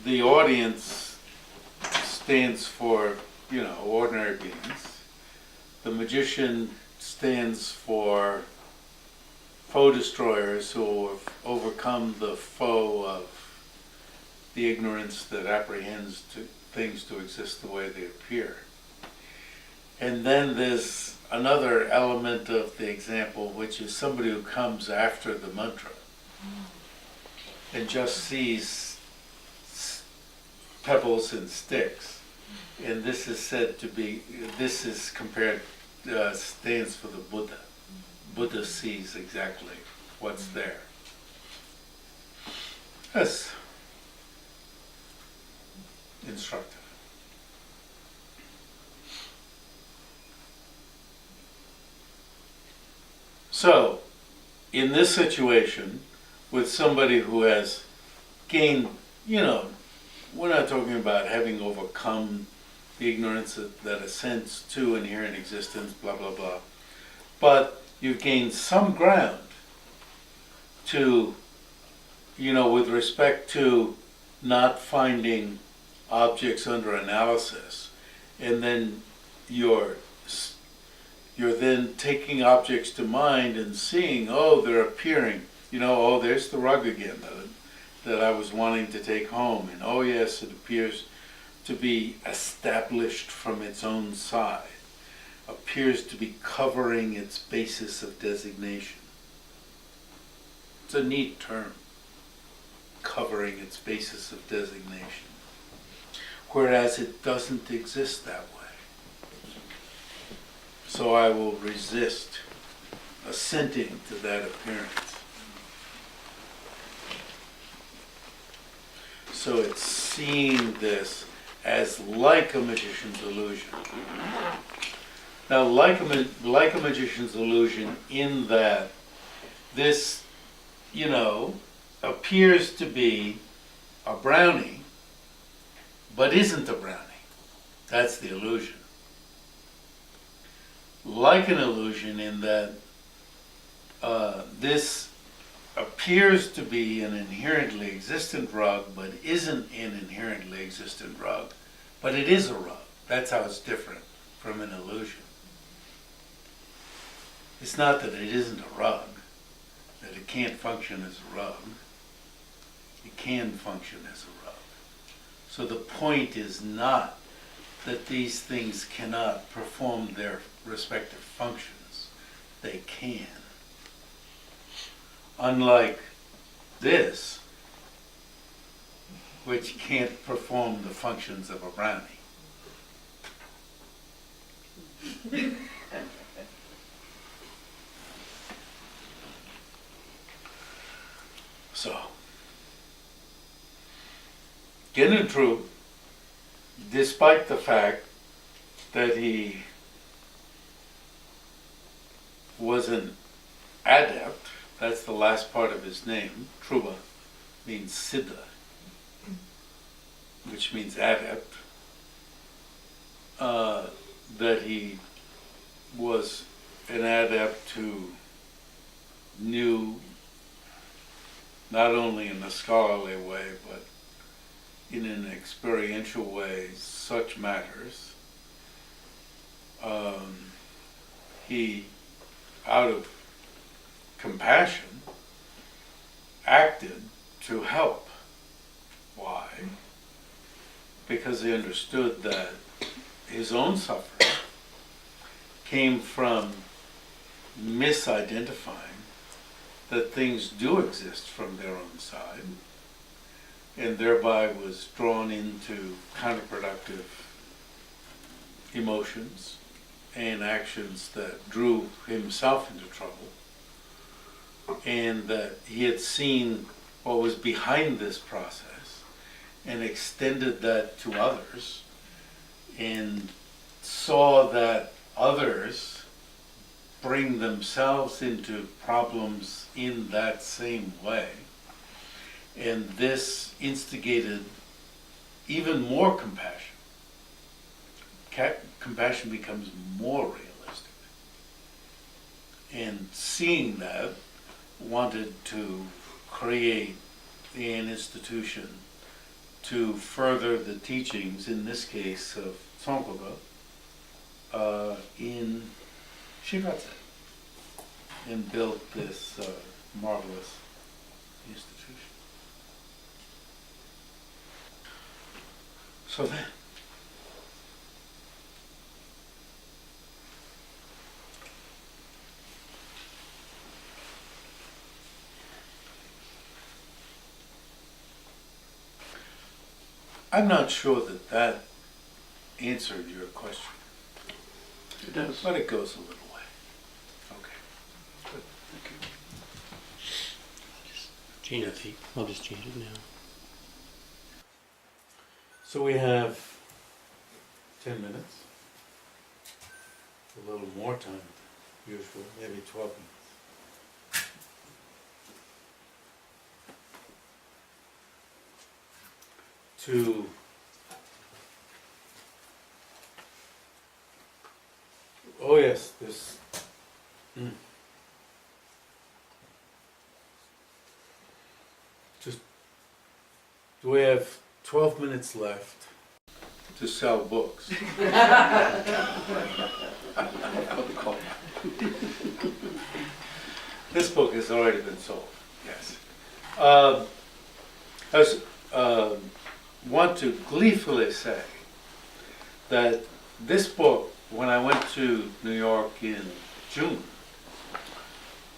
the audience stands for, you know, ordinary beings. The magician stands for foe destroyers who have overcome the foe of the ignorance that apprehends things to exist the way they appear. And then there's another element of the example, which is somebody who comes after the mantra and just sees pebbles and sticks. And this is said to be, this is compared, stands for the Buddha. Buddha sees exactly what's there. That's instructive. So, in this situation, with somebody who has gained, we're not talking about having overcome the ignorance that ascends to inherent existence, blah, blah, blah. But you've gained some ground to, with respect to not finding objects under analysis, and then you're then taking objects to mind and seeing, oh, they're appearing. Oh, there's the rug again that I was wanting to take home. And oh yes, it appears to be established from its own side, appears to be covering its basis of designation. It's a neat term, covering its basis of designation. Whereas it doesn't exist that way. So I will resist assenting to that appearance. So it's seeing this as like a magician's illusion. Now, like a magician's illusion in that this, appears to be a brownie, but isn't a brownie. That's the illusion. Like an illusion in that this appears to be an inherently existent rug, but isn't an inherently existent rug, but it is a rug. That's how it's different from an illusion. It's not that it isn't a rug, that it can't function as a rug. It can function as a rug. So the point is not that these things cannot perform their respective functions. They can. Unlike this, which can't perform the functions of a brownie. So, Genentru, despite the fact that he was an adept, that's the last part of his name, Truba means Siddha, which means adept, that he was an adept who knew not only in a scholarly way, but in an experiential way, such matters. He, out of compassion, acted to help. Why? Because he understood that his own suffering came from misidentifying that things do exist from their own side, and thereby was drawn into counterproductive emotions and actions that drew himself into trouble, and that he had seen what was behind this process and extended that to others, and saw that others bring themselves into problems in that same way. And this instigated even more compassion. Compassion becomes more realistic. And seeing that, wanted to create an institution to further the teachings, in this case of Tsongkhapa, in Shigatse, and built this marvelous institution. So then, I'm not sure that that answered your question, It does. but it goes a little way. Okay. Good, thank you. Change it. I'll just change it now. So we have 10 minutes. A little more time than usual, maybe 12 minutes. To oh yes, this just do we have 12 minutes left to sell books? This book has already been sold, yes. I was, want to gleefully say that this book, when I went to New York in June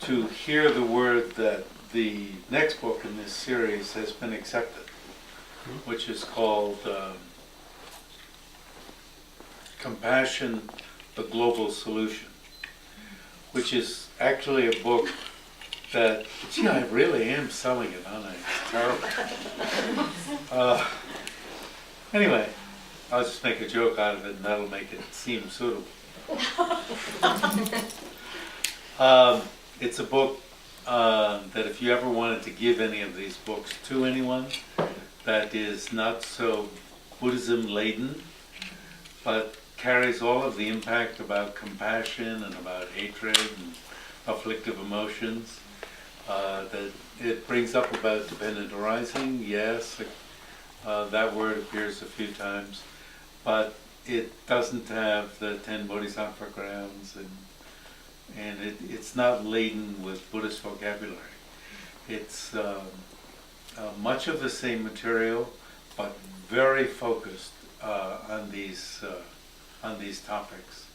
to hear the word that the next book in this series has been accepted, which is called Compassion, the Global Solution, which is actually a book that, gee, I really am selling it, aren't I? It's terrible. Anyway, I'll just make a joke out of it and that'll make it seem suitable. It's a book that if you ever wanted to give any of these books to anyone that is not so Buddhism laden, but carries all of the impact about compassion and about hatred and afflictive emotions, that it brings up about dependent arising, yes, that word appears a few times, but it doesn't have the 10 bodhisattva grounds, and it's not laden with Buddhist vocabulary. It's much of the same material, but very focused on these topics,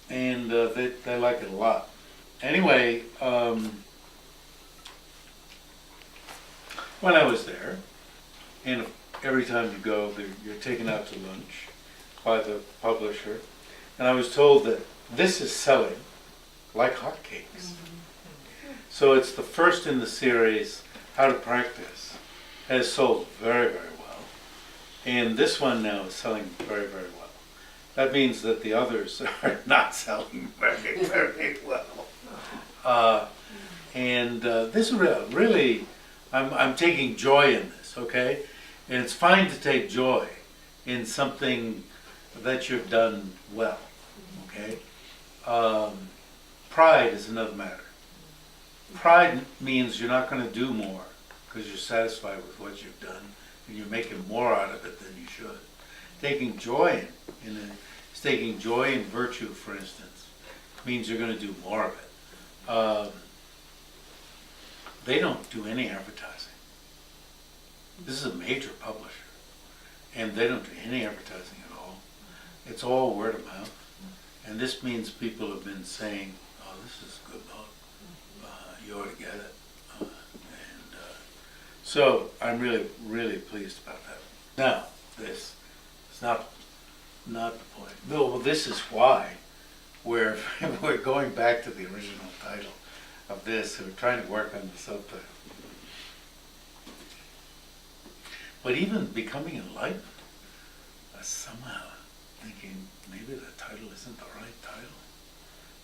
and they like it a lot. Anyway, when I was there, and every time you go, you're taken out to lunch by the publisher, and I was told that this is selling like hotcakes. So it's the first in the series, How to Practice, has sold very, very well. And this one now is selling very, very well. That means that the others are not selling very, very well. This really, I'm taking joy in this, okay? And it's fine to take joy in something that you've done well, okay? Pride is another matter. Pride means you're not going to do more because you're satisfied with what you've done and you're making more out of it than you should. Taking joy taking joy in virtue, for instance, means you're going to do more of it. They don't do any advertising. This is a major publisher, and they don't do any advertising at all. It's all word of mouth, and this means people have been saying, "Oh, this is a good book. You ought to get it." So I'm really, really pleased about that. Now, this is not the point. Well, this is why we're going back to the original title of this. We're trying to work on the subtitle. But even becoming enlightened, somehow thinking maybe the title isn't the right title.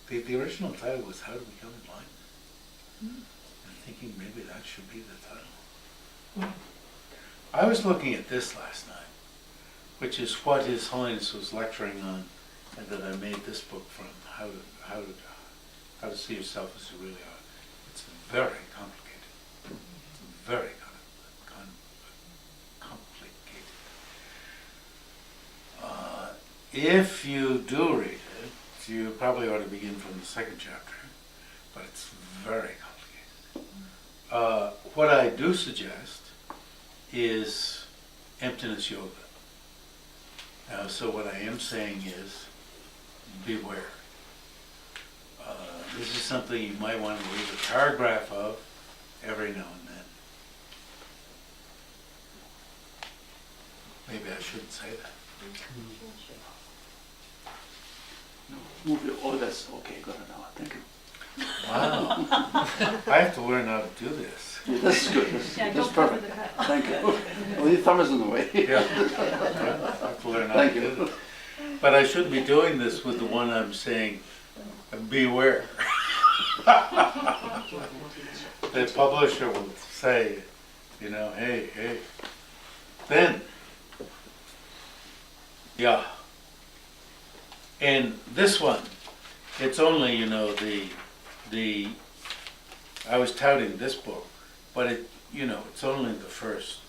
The original title was How to Become Enlightened. And thinking maybe that should be the title. I was looking at this last night, which is what His Holiness was lecturing on, and that I made this book from, how to see yourself as you really are. It's very complicated. It's very complicated. If you do read it, you probably ought to begin from the second chapter, but it's very complicated. What I do suggest is emptiness yoga. So what I am saying is, beware. This is something you might want to read a paragraph of every now and Maybe I shouldn't say that. No, move it. Oh, that's okay. Got it now. Thank you. Wow. I have to learn how to do this. Yeah, this is good. This, Yeah, this is don't cover perfect. the cut. Thank you. Well, your thumb is in the way. Yeah. I have to learn how Thank to do you. this. But I shouldn't be doing this with the one I'm saying, beware. The publisher will say, you know, hey. Then, yeah. And this one, it's only, you know, I was touting this book, but it, you know, it's only the first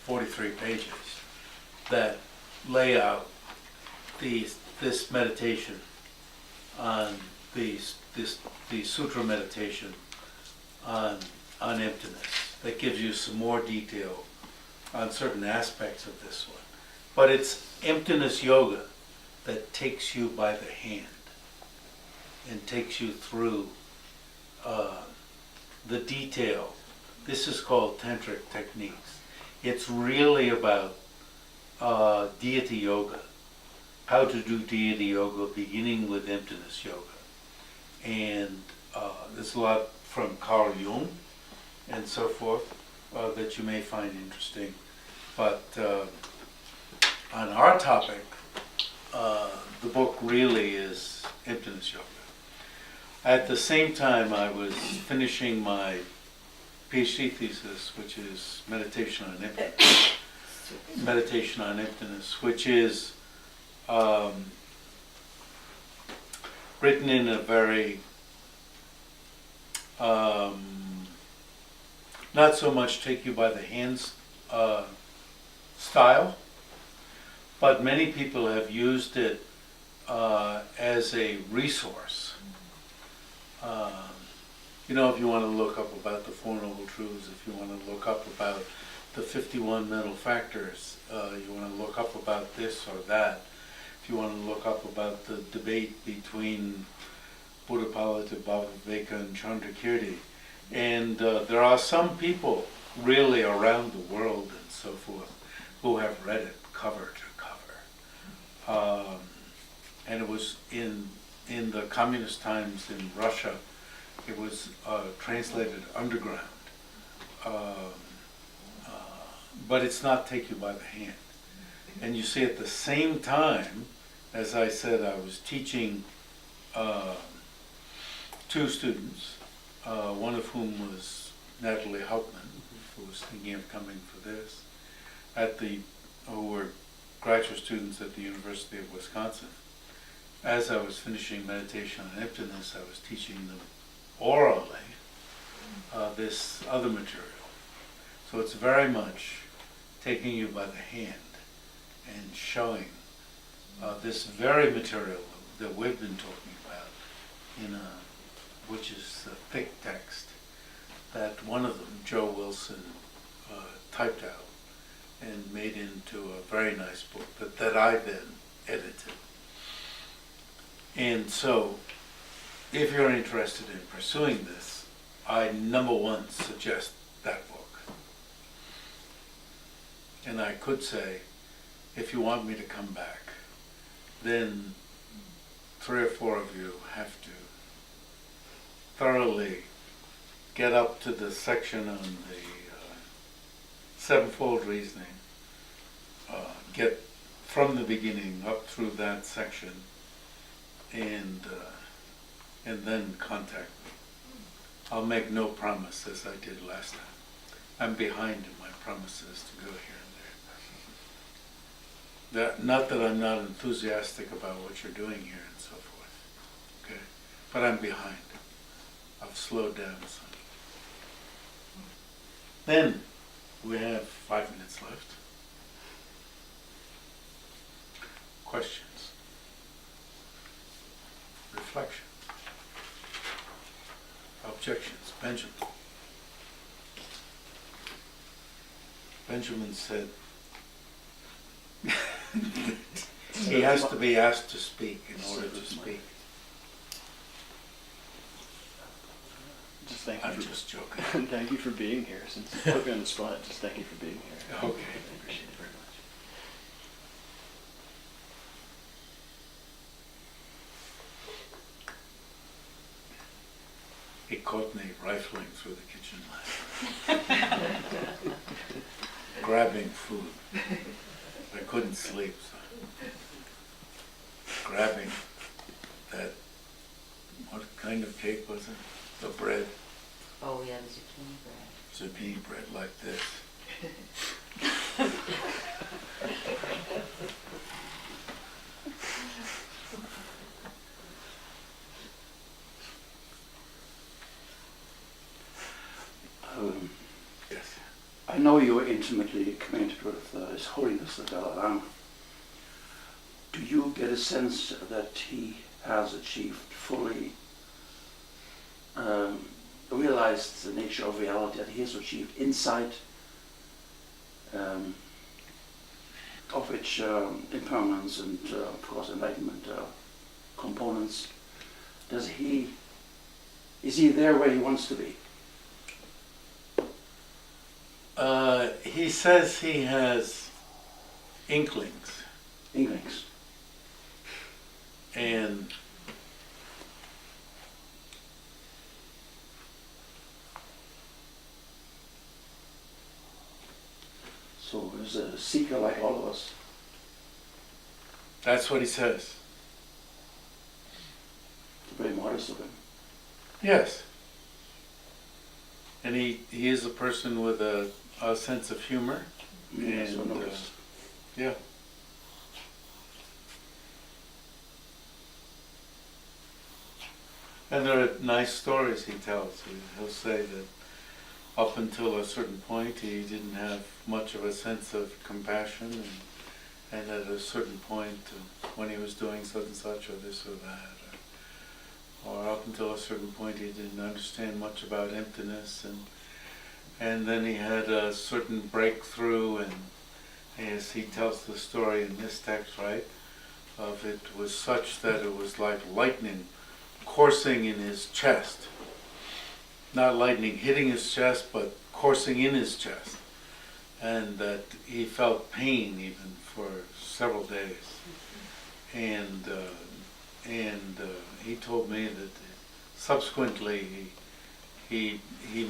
43 pages that lay out this meditation on the sutra meditation on emptiness. That gives you some more detail on certain aspects of this one. But it's emptiness yoga that takes you by the hand and takes you through the detail. This is called tantric techniques. It's really about deity yoga, how to do deity yoga, beginning with emptiness yoga. And there's a lot from Carl Jung and so forth that you may find interesting. But on our topic, the book really is emptiness yoga. At the same time, I was finishing my PhD thesis, which is meditation on emptiness. Meditation on emptiness, which is written in a very not so much take you by the hands style, but many people have used it as a resource. You know, if you want to look up about the Four Noble Truths, if you want to look up about the 51 mental factors, you want to look up about this or that, if you want to look up about the debate between Buddhapala, Bhaviveka, and Chandrakirti. And there are some people really around the world and so forth who have read it cover to cover. And it was in the communist times in Russia, it was translated underground. But it's not take you by the hand. And you see, at the same time, as I said, I was teaching two students, one of whom was Natalie Hopkins, who was thinking of coming for this, who were graduate students at the University of Wisconsin. As I was finishing meditation on emptiness, I was teaching them orally this other material. So it's very much taking you by the hand and showing this very material that we've been talking about, which is a thick text that one of them, Joe Wilson, typed out and made into a very nice book that I then edited. And so, if you're interested in pursuing this, I, number one, suggest that book. And I could say, if you want me to come back, then 3 or 4 of you have to thoroughly get up to the section on the sevenfold reasoning, get from the beginning up through that section, and then contact me. I'll make no promise as I did last time. I'm behind in my promises to go here and there. Not that I'm not enthusiastic about what you're doing here and so forth, okay? But I'm behind. I've slowed down some. Then we have 5 minutes left. Questions? Reflection? Objections? Benjamin. Benjamin said he has to be asked to speak in order to speak. Just thank you. I'm for, just joking. Thank you for being here. Since you put me on the spot, just thank you for being here. Okay. I appreciate it very much. rifling through the kitchen lamp, grabbing food. I couldn't sleep, so grabbing that, what kind of cake was it? The bread, Oh, yeah, the zucchini bread. zucchini bread like this. Yes. I know you are intimately acquainted with His Holiness the Dalai Lama. Do you get a sense that he has achieved fully realized the nature of reality, that he has achieved insight, of which impermanence and of course enlightenment components? Is he there where he wants to be? He says he has inklings, Inklings. and So he's a seeker like all of us. that's what he says. Very modest of him. Yes. And he is a person with a sense of humor. Yes, And, I noticed. Yeah. And there are nice stories he tells. He'll say that up until a certain point he didn't have much of a sense of compassion, and at a certain point when he was doing such and such or this or that, or up until a certain point he didn't understand much about emptiness, and then he had a certain breakthrough, and as he tells the story in this text, right, of it was such that it was like lightning coursing in his chest. Not lightning hitting his chest, but coursing in his chest. And that he felt pain even for several days. And he told me that subsequently he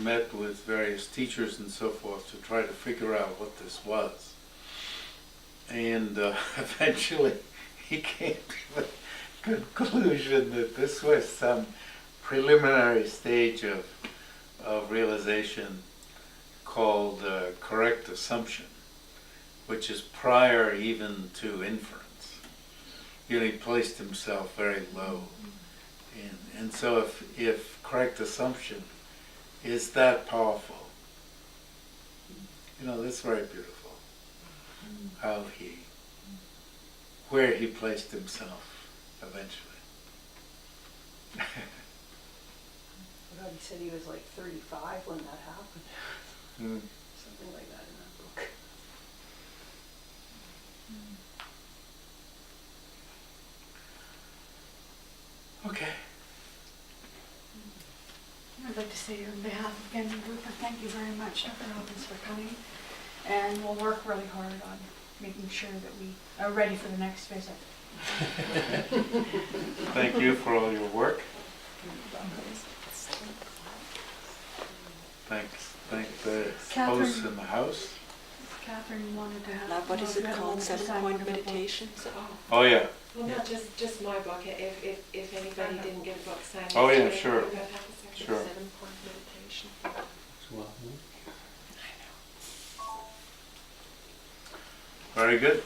met with various teachers and so forth to try to figure out what this was. And eventually he came to the conclusion that this was some preliminary stage of realization called correct assumption, which is prior even to inference. You know, he placed himself very low. And so if correct assumption is that powerful, you know, that's very beautiful. How where he placed himself eventually. God, he said he was like 35 when that happened. Mm. Something like that in that book. Okay. I'd like to say on behalf of Ken and group, thank you very much, Dr. Hopkins, for coming. And we'll work really hard on making sure that we are ready for the next visit. Thank you for all your work. Thank the Catherine. hosts in the house. Catherine wanted to have. Now, what is it wanted to called? have a 7-point sign of the book. meditation? Oh yeah. Well, not just my book. If anybody didn't get a book signed, Oh, yeah, yesterday, sure. we're gonna have a section Sure. of 7-point meditation. Very good.